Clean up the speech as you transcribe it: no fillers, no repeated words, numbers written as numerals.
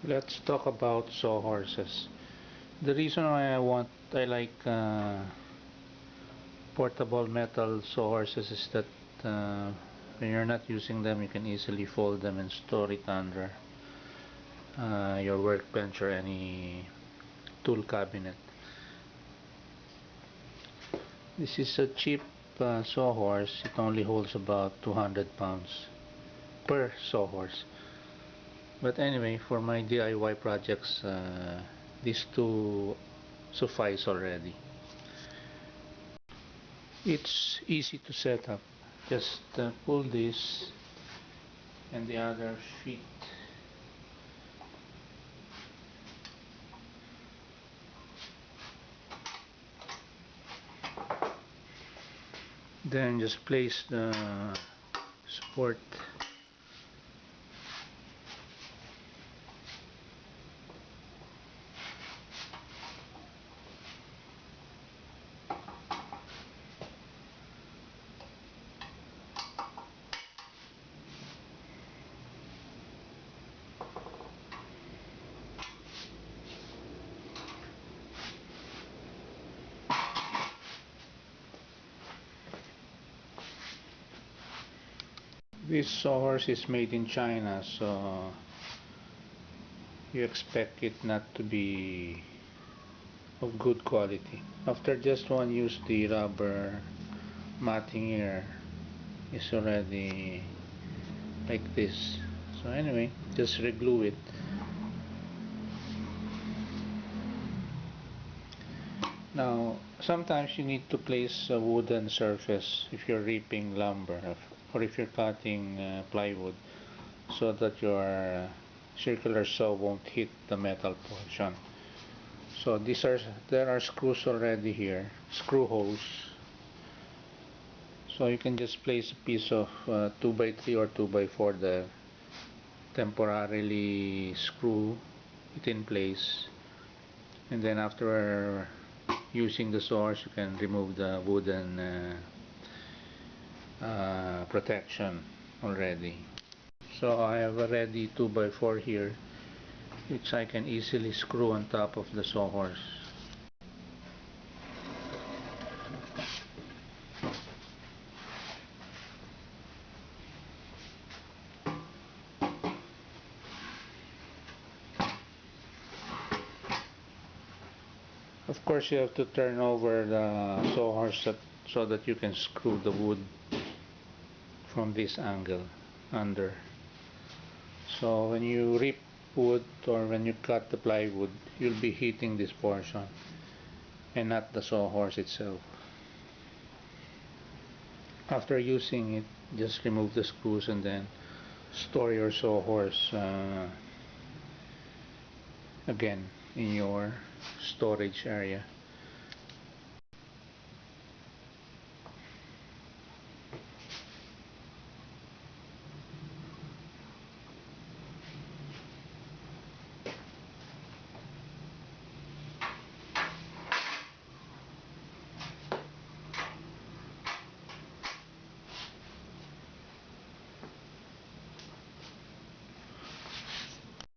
Let's talk about sawhorses. The reason why I like portable metal sawhorses is that when you're not using them, you can easily fold them and store it under your workbench or any tool cabinet. This is a cheap sawhorse. It only holds about 200 pounds per sawhorse. But anyway, for my DIY projects, these two suffice already. It's easy to set up. Just pull this and the other feet. Then just place the support. This sawhorse is made in China, so you expect it not to be of good quality. After just one use, the rubber matting here is already like this. So anyway, just reglue it. Now, sometimes you need to place a wooden surface if you're reaping lumber or if you're cutting plywood, so that your circular saw won't hit the metal portion. So there are screws already here, screw holes. So you can just place a piece of 2x3 or 2x4 there, temporarily screw it in place, and then after using the saws you can remove the wooden protection already. So I have already 2x4 here, which I can easily screw on top of the sawhorse. Of course, you have to turn over the sawhorse so that you can screw the wood from this angle under. So when you rip wood or when you cut the plywood, you'll be hitting this portion and not the sawhorse itself. After using it, just remove the screws and then store your sawhorse again in your storage area.